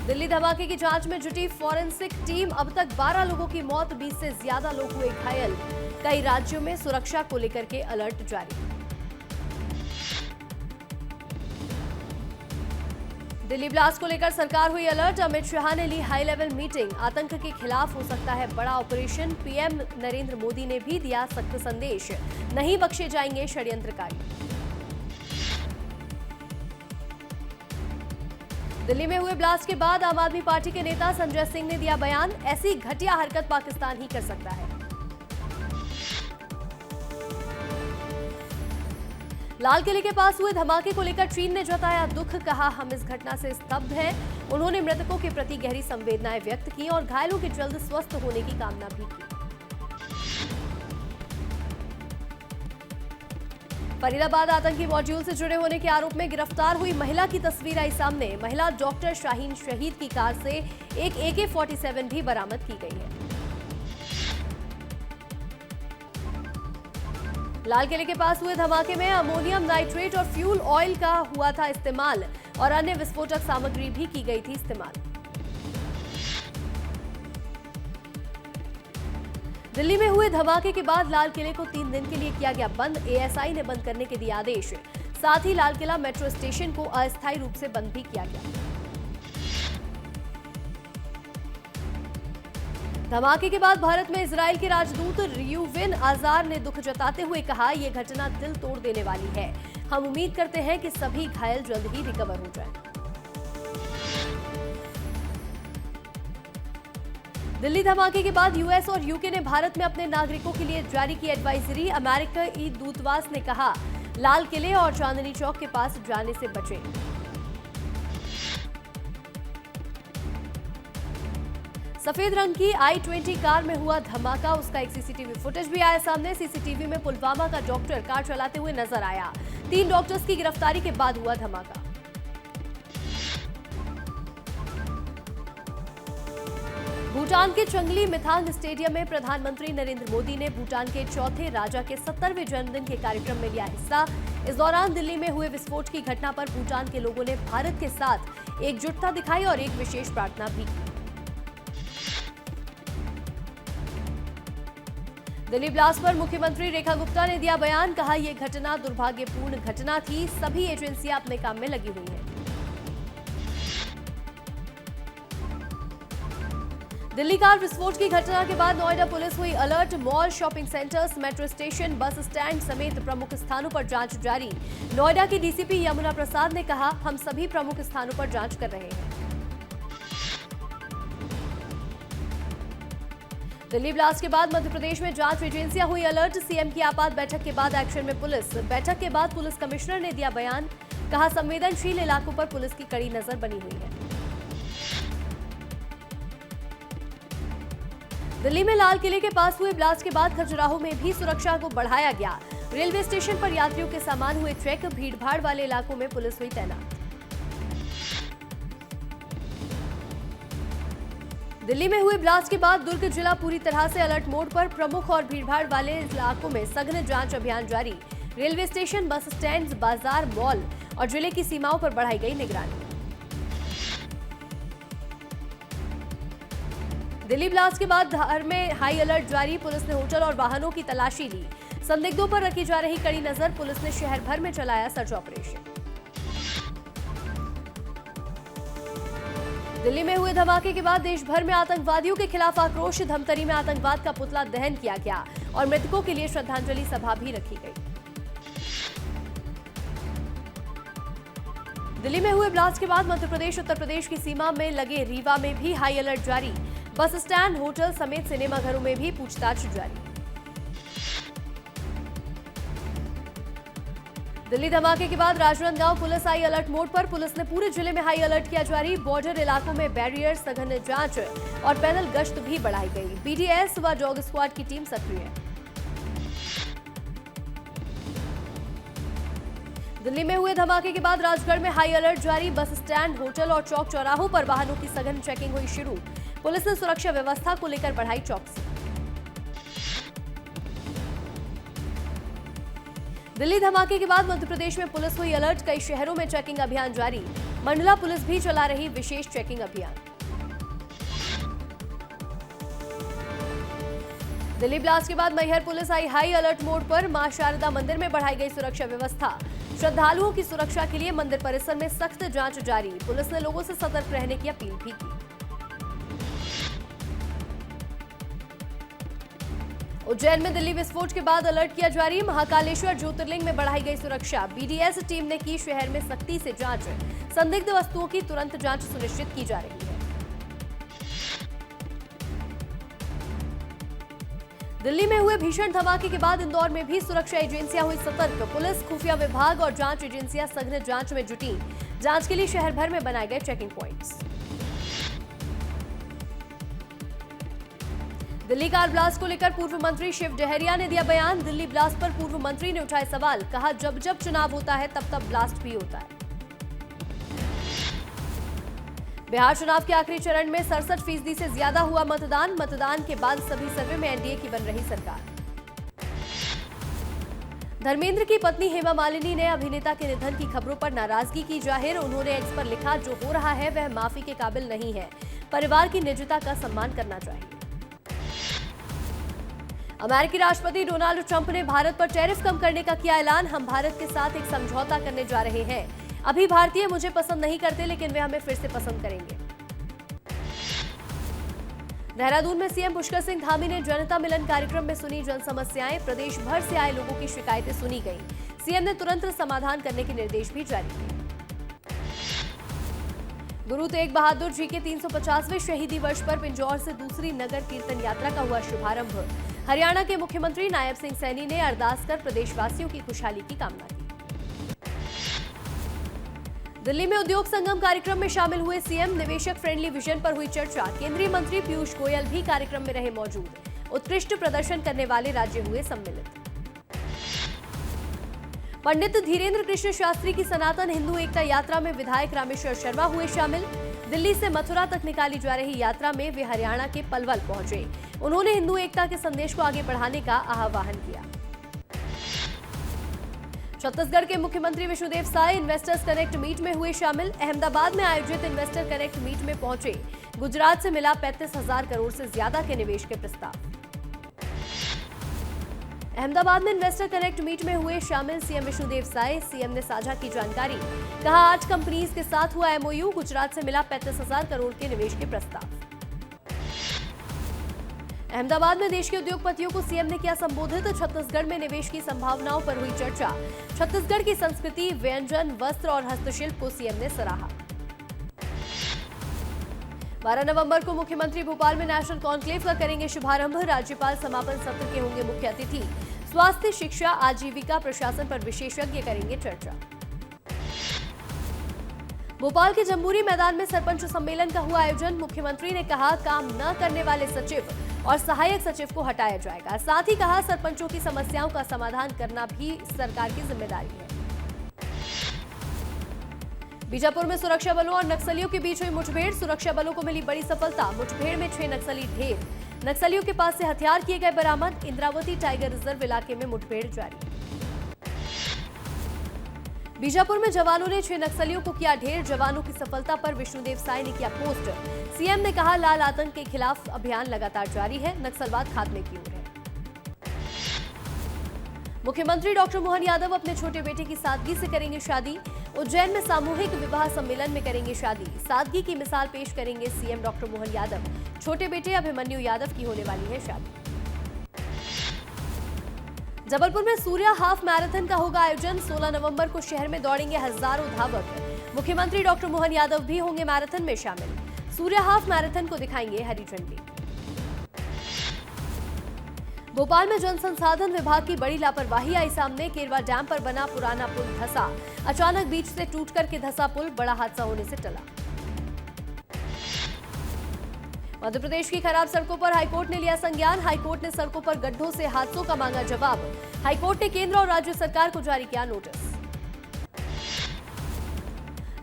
दिल्ली धमाके की जांच में जुटी फॉरेंसिक टीम, अब तक 12 लोगों की मौत, 20 से ज्यादा लोग हुए घायल। कई राज्यों में सुरक्षा को लेकर के अलर्ट जारी। दिल्ली ब्लास्ट को लेकर सरकार हुई अलर्ट, अमित शाह ने ली हाई लेवल मीटिंग। आतंक के खिलाफ हो सकता है बड़ा ऑपरेशन, पीएम नरेंद्र मोदी ने भी दिया सख्त संदेश, नहीं बख्शे जाएंगे षड्यंत्रकारी। दिल्ली में हुए ब्लास्ट के बाद आम आदमी पार्टी के नेता संजय सिंह ने दिया बयान, ऐसी घटिया हरकत पाकिस्तान ही कर सकता है। लाल किले के पास हुए धमाके को लेकर चीन ने जताया दुख, कहा हम इस घटना से स्तब्ध हैं। उन्होंने मृतकों के प्रति गहरी संवेदनाएं व्यक्त की और घायलों के जल्द स्वस्थ होने की कामना भी की। फरीदाबाद आतंकी मॉड्यूल से जुड़े होने के आरोप में गिरफ्तार हुई महिला की तस्वीर आई सामने। महिला डॉक्टर शाहीन शहीद की कार से एक AK-47 भी बरामद की गई है। लाल किले के पास हुए धमाके में अमोनियम नाइट्रेट और फ्यूल ऑयल का हुआ था इस्तेमाल और अन्य विस्फोटक सामग्री भी की गई थी इस्तेमाल। दिल्ली में हुए धमाके के बाद लाल किले को 3 दिन के लिए किया गया बंद। ASI ने बंद करने के दिए आदेश, साथ ही लाल किला मेट्रो स्टेशन को अस्थायी रूप से बंद भी किया गया। धमाके के बाद भारत में इजरायल के राजदूत रियूविन आजार ने दुख जताते हुए कहा, यह घटना दिल तोड़ देने वाली है। हम उम्मीद करते हैं कि सभी घायल जल्द ही रिकवर हो जाएं। दिल्ली धमाके के बाद US और UK ने भारत में अपने नागरिकों के लिए जारी की एडवाइजरी। अमेरिकी दूतावास ने कहा, लाल किले और चांदनी चौक के पास जाने से बचें। सफेद रंग की I-20 कार में हुआ धमाका, उसका एक CCTV फुटेज भी आया सामने। CCTV में पुलवामा का डॉक्टर कार चलाते हुए नजर आया। 3 डॉक्टर्स की गिरफ्तारी के बाद हुआ धमाका। भूटान के चंगली मिथांग स्टेडियम में प्रधानमंत्री नरेंद्र मोदी ने भूटान के चौथे राजा के 70वें जन्मदिन के कार्यक्रम में लिया हिस्सा। इस दौरान दिल्ली में हुए विस्फोट की घटना पर भूटान के लोगों ने भारत के साथ एकजुटता दिखाई और एक विशेष प्रार्थना भी की। दिल्ली ब्लास्ट पर मुख्यमंत्री रेखा गुप्ता ने दिया बयान, कहा यह घटना दुर्भाग्यपूर्ण घटना थी, सभी एजेंसियां अपने काम में लगी हुई हैं। दिल्ली कार विस्फोट की घटना के बाद नोएडा पुलिस हुई alert. Mall, shopping centres, metro station, bus stand समेत प्रमुख स्थानों पर जांच जारी। नोएडा की DCP यमुना प्रसाद ने कहा, हम सभी प्रमुख स्थानों पर जांच कर रहे हैं। दिल्ली ब्लास्ट के बाद मध्य प्रदेश में जांच एजेंसियां हुई अलर्ट। CM की आपात बैठक के बाद एक्शन में पुलिस। बैठक के बाद पुलिस कमिश्नर ने दिया बयान, कहा संवेदनशील इलाकों पर पुलिस की कड़ी नजर बनी हुई है। दिल्ली में लाल किले के पास हुए ब्लास्ट के बाद खजुराहो में भी सुरक्षा को बढ़ाया गया। रेलवे स्टेशन पर यात्रियों के सामान हुए चेक, भीड़भाड़ वाले इलाकों में पुलिस हुई तैनात। दिल्ली में हुए ब्लास्ट के बाद दुर्ग जिला पूरी तरह से अलर्ट मोड पर। प्रमुख और भीड़भाड़ वाले इलाकों में सघन जांच अभियान जारी। रेलवे स्टेशन, बस स्टैंड, बाजार, मॉल और जिले की सीमाओं पर बढ़ाई गई निगरानी। दिल्ली ब्लास्ट के बाद धार में हाई अलर्ट जारी। पुलिस ने होटल और वाहनों की तलाशी ली। संदिग्धों पर रखी जा रही कड़ी नजर। पुलिस ने शहर भर में चलाया सर्च ऑपरेशन। दिल्ली में हुए धमाके के बाद देश भर में आतंकवादियों के खिलाफ आक्रोश। धमतरी में आतंकवाद का पुतला दहन किया गया और मृतकों के लिए श्रद्धांजलि सभा भी रखी गई। दिल्ली में हुए ब्लास्ट के बाद मध्य प्रदेश उत्तर प्रदेश की सीमा में लगे रीवा में भी हाई अलर्ट जारी। बस स्टैंड, होटल समेत सिनेमाघरों में भी पूछताछ जारी। दिल्ली धमाके के बाद राजनांदगांव पुलिस आई अलर्ट मोड पर। पुलिस ने पूरे जिले में हाई अलर्ट किया जारी। बॉर्डर इलाकों में बैरियर, सघन जांच और पैदल गश्त भी बढ़ाई गई। BDS व डॉग स्क्वाड की टीम सक्रिय है। दिल्ली में हुए धमाके के बाद राजगढ़ में हाई अलर्ट जारी। बस स्टैंड, होटल और चौक चौराहों पर वाहनों की सघन चेकिंग हुई शुरू। पुलिस ने सुरक्षा व्यवस्था को लेकर बढ़ाई चौकसी। दिल्ली धमाके के बाद मध्य प्रदेश में पुलिस हुई अलर्ट। कई शहरों में चेकिंग अभियान जारी। मंडला पुलिस भी चला रही विशेष चेकिंग अभियान। दिल्ली ब्लास्ट के बाद मैहर पुलिस आई हाई अलर्ट मोड पर। मां शारदा मंदिर में बढ़ाई गई सुरक्षा व्यवस्था। श्रद्धालुओं की सुरक्षा के लिए मंदिर परिसर में सख्त जांच जारी। पुलिस ने लोगों से सतर्क रहने की अपील भी की। उज्जैन में दिल्ली विस्फोट के बाद अलर्ट किया जारी। महाकालेश्वर ज्योतिर्लिंग में बढ़ाई गई सुरक्षा। बीडीएस टीम ने की शहर में सख्ती से जांच। संदिग्ध वस्तुओं की तुरंत जांच सुनिश्चित की जा रही है। दिल्ली में हुए भीषण धमाके के बाद इंदौर में भी सुरक्षा एजेंसियां हुई सतर्क। पुलिस, खुफिया विभाग और जांच एजेंसियां सघन जांच में जुटी। जांच के लिए शहर भर में बनाए गए checking points. Delhi car blast को लेकर पूर्व मंत्री शिव डहरिया ने दिया बयान। दिल्ली ब्लास्ट पर पूर्व मंत्री ने उठाए सवाल। कहा, जब जब चुनाव होता है तब तब ब्लास्ट भी होता है। बिहार चुनाव के आखिरी चरण में 67% से ज्यादा हुआ मतदान। मतदान के बाद सभी सर्वे में एनडीए की बन रही सरकार। धर्मेंद्र की पत्नी हेमा मालिनी ने अभिनेता के निधन की खबरों पर नाराजगी की जाहिर। उन्होंने एक्स पर लिखा, जो हो रहा है वह माफी के काबिल नहीं है। परिवार की निजता का सम्मान करना चाहिए। अमेरिकी राष्ट्रपति डोनाल्ड ट्रंप ने भारत पर टैरिफ कम करने का किया ऐलान। हम भारत के साथ एक समझौता करने जा रहे हैं। अभी भारतीय मुझे पसंद नहीं करते, लेकिन वे हमें फिर से पसंद करेंगे। देहरादून में सीएम पुष्कर सिंह धामी ने जनता मिलन कार्यक्रम में सुनी जन समस्याएं। प्रदेश भर से आए लोगों की शिकायतें सुनी गईं। सीएम ने तुरंत समाधान करने के निर्देश भी जारी किए। गुरु तेग बहादुर जी के 350वें शहीदी वर्ष पर पिंजौर से दूसरी नगर कीर्तन यात्रा का हुआ शुभारंभ। हरियाणा के मुख्यमंत्री नायब सिंह सैनी ने अरदास कर प्रदेशवासियों की खुशहाली की कामना की। दिल्ली में उद्योग संगम कार्यक्रम में शामिल हुए सीएम। निवेशक फ्रेंडली विजन पर हुई चर्चा। केंद्रीय मंत्री पीयूष गोयल भी कार्यक्रम में रहे मौजूद। उत्कृष्ट प्रदर्शन करने वाले राज्य हुए सम्मिलित। पंडित धीरेन्द्र कृष्ण शास्त्री की सनातन हिंदू एकता यात्रा में विधायक रामेश्वर शर्मा हुए शामिल। दिल्ली से मथुरा तक निकाली जा रही यात्रा में वे हरियाणा के पलवल पहुंचे। उन्होंने हिंदू एकता के संदेश को आगे बढ़ाने का आह्वान किया। छत्तीसगढ़ के मुख्यमंत्री Vishnu Deo Sai investors connect meet में हुए शामिल। अहमदाबाद में आयोजित इन्वेस्टर कनेक्ट मीट में पहुंचे। गुजरात से मिला 35,000 करोड़ से ज्यादा के निवेश के प्रस्ताव। अहमदाबाद में इन्वेस्टर कनेक्ट मीट में हुए शामिल सीएम विष्णुदेव साय। सीएम ने साझा की जानकारी। कहा, 8 कंपनीज के साथ हुआ एमओयू। गुजरात से मिला 35,000 करोड़ के निवेश के प्रस्ताव। अहमदाबाद में देश के उद्योगपतियों को सीएम ने किया संबोधित। छत्तीसगढ़ में निवेश की संभावनाओं पर हुई चर्चा। छत्तीसगढ़ की संस्कृति, व्यंजन, वस्त्र और हस्तशिल्प को सीएम ने सराहा। 12 नवंबर को मुख्यमंत्री भोपाल में नेशनल कॉन्क्लेव का करेंगे शुभारंभ। राज्यपाल समापन सत्र के होंगे मुख्य अतिथि। स्वास्थ्य, शिक्षा, आजीविका, प्रशासन पर विशेषज्ञ करेंगे चर्चा। भोपाल के जम्बूरी मैदान में सरपंच सम्मेलन का हुआ आयोजन। मुख्यमंत्री ने कहा, काम न करने वाले सचिव और सहायक सचिव को हटाया जाएगा। साथ ही कहा, सरपंचों की समस्याओं का समाधान करना भी सरकार की जिम्मेदारी है। बीजापुर में सुरक्षा बलों और नक्सलियों के बीच हुई मुठभेड़। सुरक्षा बलों को मिली बड़ी सफलता। मुठभेड़ में 6 नक्सली ढेर। नक्सलियों के पास से हथियार किए गए बरामद। इंद्रावती टाइगर रिजर्व इलाके में मुठभेड़ जारी। बीजापुर में जवानों ने 6 नक्सलियों को किया ढेर। जवानों की सफलता पर विष्णुदेव साय ने किया पोस्ट। सीएम ने कहा, लाल आतंक के खिलाफ अभियान लगातार जारी है। नक्सलवाद खात्मे की ओर है। मुख्यमंत्री डॉक्टर मोहन यादव अपने छोटे बेटे की सादगी से करेंगे शादी। उज्जैन में सामूहिक विवाह सम्मेलन में करेंगे शादी। सादगी की मिसाल पेश करेंगे सीएम डॉक्टर मोहन यादव। छोटे बेटे अभिमन्यु यादव की होने वाली है शादी। जबलपुर में सूर्या हाफ मैराथन का होगा आयोजन। 16 नवंबर को शहर में दौड़ेंगे हजारों धावक। मुख्यमंत्री डॉक्टर मोहन यादव भी होंगे मैराथन में शामिल। सूर्या हाफ मैराथन को दिखाएंगे हरी झंडी। भोपाल में जल संसाधन विभाग की बड़ी लापरवाही आई सामने। केरवा डैम पर बना पुराना पुल धंसा। अचानक बीच से टूट करके धंसा पुल। बड़ा हादसा होने से टला। मध्य प्रदेश की खराब सड़कों पर हाईकोर्ट ने लिया संज्ञान। हाईकोर्ट ने सड़कों पर गड्ढों से हादसों का मांगा जवाब। हाईकोर्ट ने केंद्र और राज्य सरकार को जारी किया नोटिस।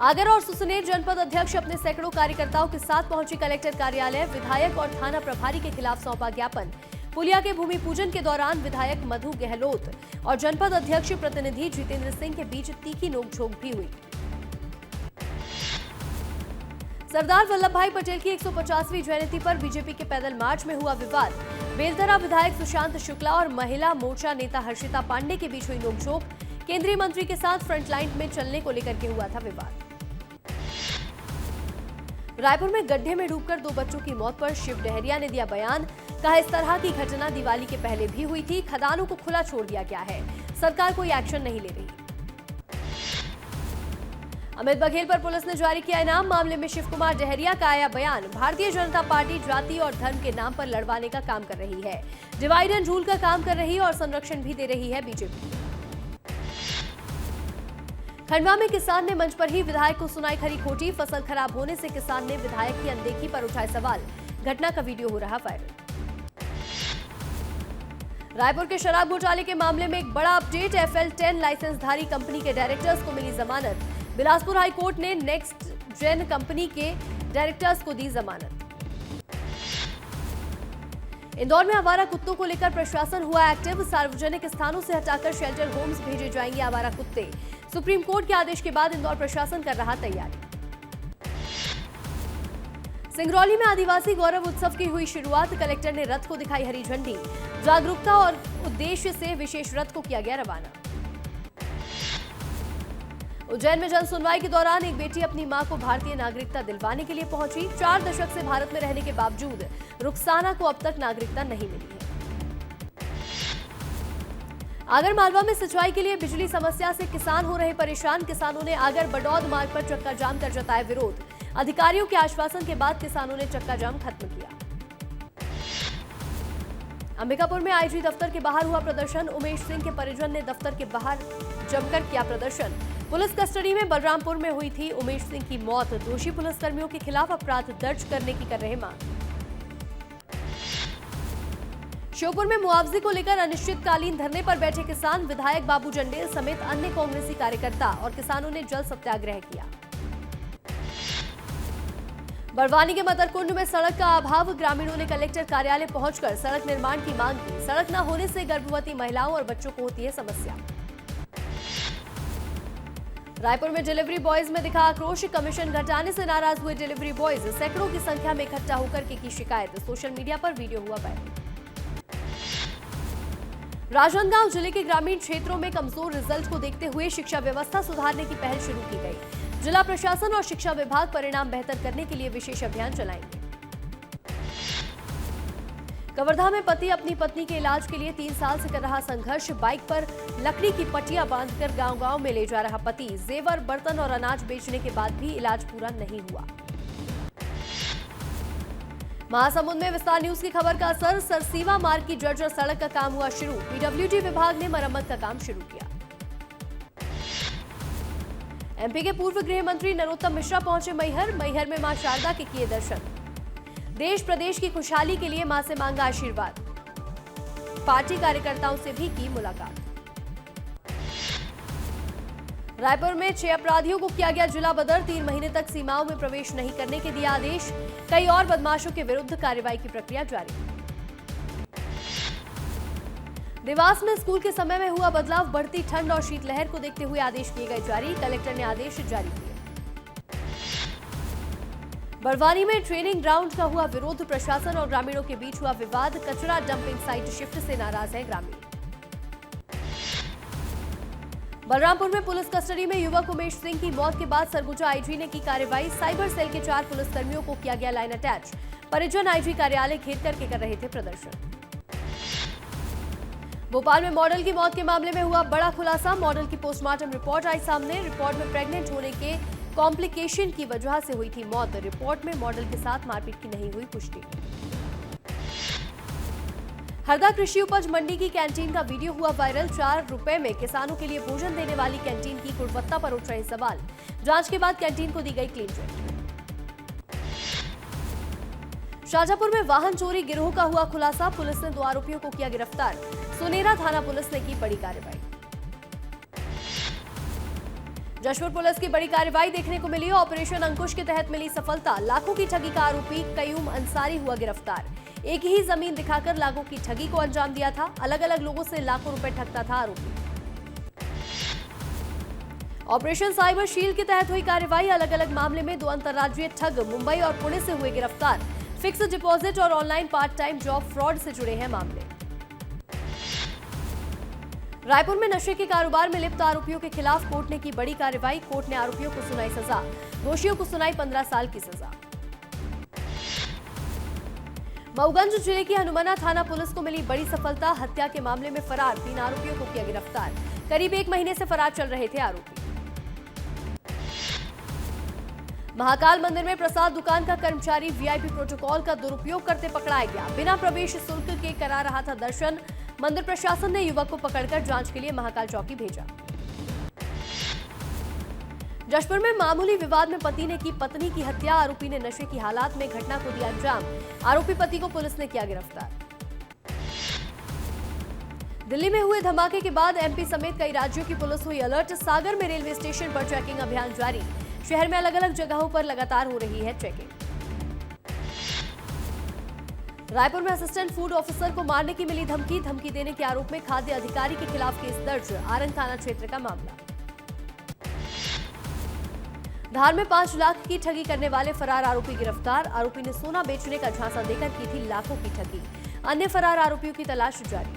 आगर और सुसनेर जनपद अध्यक्ष अपने सैकड़ों कार्यकर्ताओं के साथ पहुंचे कलेक्टर कार्यालय। विधायक और थाना प्रभारी के खिलाफ सौंपा ज्ञापन। पुलिया के भूमि पूजन के दौरान विधायक मधु गहलोत और जनपद अध्यक्ष प्रतिनिधि जितेंद्र सिंह के बीच तीखी नोकझोंक भी हुई। सरदार वल्लभ भाई पटेल की 150वीं जयंती पर बीजेपी के पैदल मार्च में हुआ विवाद। बेलतरा विधायक सुशांत शुक्ला और महिला मोर्चा नेता हर्षिता पांडे के बीच हुई नोकझोंक। केंद्रीय मंत्री के साथ फ्रंटलाइन में चलने को लेकर के हुआ था विवाद। रायपुर में गड्ढे में डूबकर 2 बच्चों की मौत पर शिव डहरिया ने दिया बयान। कहा, इस तरह की घटना दिवाली के पहले भी हुई थी। खदानों को खुला छोड़ दिया गया है, सरकार कोई एक्शन नहीं ले रही। अमित बघेल पर पुलिस ने जारी किया इनाम। मामले में शिव कुमार डहरिया का आया बयान। भारतीय जनता पार्टी जाति और धर्म के नाम पर लड़वाने का काम कर रही है, डिवाइड एंड रूल का काम कर रही है और संरक्षण भी दे रही है बीजेपी। खंडवा में किसान ने मंच पर ही विधायक को सुनाई खरी खोटी। फसल खराब होने से किसान ने विधायक की अनदेखी पर उठाए सवाल। घटना का वीडियो हो रहा वायरल। रायपुर के शराब घोटाले के मामले में एक बड़ा अपडेट। FL10 लाइसेंसधारी कंपनी के डायरेक्टर्स को मिली जमानत। बिलासपुर हाई कोर्ट ने नेक्स्ट जेन कंपनी के डायरेक्टर्स को दी जमानत। इंदौर में आवारा कुत्तों को लेकर प्रशासन हुआ एक्टिव। सार्वजनिक स्थानों से हटाकर शेल्टर होम्स भेजे जाएंगे आवारा कुत्ते। सुप्रीम कोर्ट के आदेश के बाद इंदौर प्रशासन कर रहा तैयारी। सिंगरौली में आदिवासी गौरव उत्सव की हुई शुरुआत। कलेक्टर ने रथ को दिखाई हरी झंडी। जागरूकता और उद्देश्य से विशेष रथ को किया गया रवाना। उज्जैन में जन सुनवाई के दौरान एक बेटी अपनी मां को भारतीय नागरिकता दिलवाने के लिए पहुंची। 4 दशक से भारत में रहने के बावजूद रुखसाना को अब तक नागरिकता नहीं मिली है। आगर मालवा में सिंचाई के लिए बिजली समस्या से किसान हो रहे परेशान। किसानों ने आगर बडौद मार्ग पर चक्का जाम कर जताया विरोध। अधिकारियों के आश्वासन के बाद किसानों ने चक्का जाम खत्म किया। अंबिकापुर में आईजी दफ्तर के बाहर हुआ प्रदर्शन। उमेश सिंह के परिजन ने दफ्तर के बाहर जमकर किया प्रदर्शन। पुलिस कस्टडी में बलरामपुर में हुई थी उमेश सिंह की मौत। दोषी पुलिसकर्मियों के खिलाफ अपराध दर्ज करने की कर रहे मांग। श्योपुर में मुआवजे को लेकर अनिश्चितकालीन धरने पर बैठे किसान। विधायक बाबू जंडेल समेत अन्य कांग्रेसी कार्यकर्ता और किसानों ने जल सत्याग्रह किया। बड़वानी के मदरकुंड में सड़क का अभाव। ग्रामीणों ने कलेक्टर कार्यालय पहुंचकर सड़क निर्माण की मांग की। सड़क न होने से गर्भवती महिलाओं और बच्चों को होती है समस्या। रायपुर में डिलीवरी बॉयज में दिखा आक्रोश। कमीशन घटाने से नाराज हुए डिलीवरी बॉयज। सैकड़ों की संख्या में इकट्ठा होकर की शिकायत। सोशल मीडिया पर वीडियो हुआ वायरल। राजनांदगांव जिले के ग्रामीण क्षेत्रों में कमजोर रिजल्ट को देखते हुए शिक्षा व्यवस्था सुधारने की पहल शुरू की गई। जिला प्रशासन और शिक्षा विभाग परिणाम बेहतर करने के लिए विशेष अभियान चलाएंगे। कवर्धा में पति अपनी पत्नी के इलाज के लिए 3 साल से कर रहा संघर्ष। बाइक पर लकड़ी की पट्टियां बांधकर गांव-गांव में ले जा रहा पति। जेवर, बर्तन और अनाज बेचने के बाद भी इलाज पूरा नहीं हुआ। महासमुंद में विस्तार न्यूज की खबर का असर। सरसीवा मार्ग की जर्जर सड़क का काम हुआ शुरू। पीडब्ल्यूडी विभाग ने मरम्मत का काम शुरू किया। एमपी के पूर्व गृह मंत्री नरोत्तम मिश्रा पहुंचे मैहर। मैहर में मां शारदा के किए दर्शन। देश प्रदेश की खुशहाली के लिए मां से मांगा आशीर्वाद। पार्टी कार्यकर्ताओं से भी की मुलाकात। रायपुर में 6 अपराधियों को किया गया जिला बदर। 3 महीने तक सीमाओं में प्रवेश नहीं करने के दिया आदेश। कई और बदमाशों के विरुद्ध कार्रवाई की प्रक्रिया जारी। देवास में स्कूल के समय में हुआ बदलाव। बढ़ती ठंड और शीतलहर को देखते हुए आदेश किए गए जारी। कलेक्टर ने आदेश जारी किए। बड़वानी में ट्रेनिंग ग्राउंड का हुआ विरोध। प्रशासन और ग्रामीणों के बीच हुआ विवाद। कचरा डंपिंग साइट शिफ्ट से नाराज है ग्रामीण। बलरामपुर में पुलिस कस्टडी में युवक उमेश सिंह की मौत के बाद सरगुजा आईजी ने की कार्रवाई। साइबर सेल के 4 पुलिसकर्मियों को किया गया लाइन अटैच। परिजन आईजी कार्यालय घेर करके कर रहे थे प्रदर्शन। भोपाल में मॉडल की मौत के मामले में हुआ बड़ा खुलासा। मॉडल की पोस्टमार्टम रिपोर्ट आई सामने। रिपोर्ट में प्रेग्नेंट होने के कॉम्प्लिकेशन की वजह से हुई थी मौत। रिपोर्ट में मॉडल के साथ मारपीट की नहीं हुई पुष्टि। हरदा कृषि उपज मंडी की कैंटीन का वीडियो हुआ वायरल। 4 रुपए में किसानों के लिए भोजन देने वाली कैंटीन की गुणवत्ता पर उठ रहे सवाल। जांच के बाद कैंटीन को दी गई क्लीन चिट। शाजापुर में वाहन चोरी गिरोह का हुआ खुलासा। पुलिस ने 2 आरोपियों को किया गिरफ्तार। सुनेरा थाना पुलिस ने की बड़ी कार्रवाई। जशपुर पुलिस की बड़ी कार्रवाई देखने को मिली। ऑपरेशन अंकुश के तहत मिली सफलता। लाखों की ठगी का आरोपी कयूम अंसारी हुआ गिरफ्तार। एक ही जमीन दिखाकर लाखों की ठगी को अंजाम दिया था। अलग अलग लोगों से लाखों रुपए ठगता था आरोपी। ऑपरेशन साइबर शील्ड के तहत हुई कार्रवाई। अलग अलग मामले में 2 अंतर्राज्यीय ठग मुंबई और पुणे से हुए गिरफ्तार। फिक्स डिपॉजिट और online part time job fraud से जुड़े हैं मामले। रायपुर में नशे के कारोबार में लिप्त आरोपियों के खिलाफ कोर्ट ने की बड़ी कार्रवाई। कोर्ट ने आरोपियों को सुनाई सजा, दोषियों को सुनाई 15 साल की सजा। मऊगंज जिले की हनुमाना थाना पुलिस को मिली बड़ी सफलता। हत्या के मामले में फरार 3 आरोपियों को किया गिरफ्तार। करीब 1 महीने से फरार चल रहे थे आरोपी। महाकाल मंदिर में प्रसाद दुकान का कर्मचारी वीआईपी प्रोटोकॉल का दुरुपयोग करते पकड़ाया गया। बिना प्रवेश शुल्क के करा रहा था दर्शन। मंदिर प्रशासन ने युवक को पकड़कर जांच के लिए महाकाल चौकी भेजा। जशपुर में मामूली विवाद में पति ने की पत्नी की हत्या। आरोपी ने नशे की हालात में घटना को दिया अंजाम। आरोपी पति को पुलिस ने किया गिरफ्तार। दिल्ली में हुए धमाके के बाद एमपी समेत कई राज्यों की पुलिस हुई अलर्ट। सागर में रेलवे स्टेशन पर चेकिंग अभियान जारी। शहर में अलग अलग जगहों पर लगातार हो रही है चेकिंग। रायपुर में असिस्टेंट फूड ऑफिसर को मारने की मिली धमकी। धमकी देने के आरोप में खाद्य अधिकारी के खिलाफ केस दर्ज। आरंग थाना क्षेत्र का मामला। धार में 5 लाख की ठगी करने वाले फरार आरोपी गिरफ्तार। आरोपी ने सोना बेचने का झांसा देकर की थी लाखों की ठगी। अन्य फरार आरोपियों की तलाश जारी।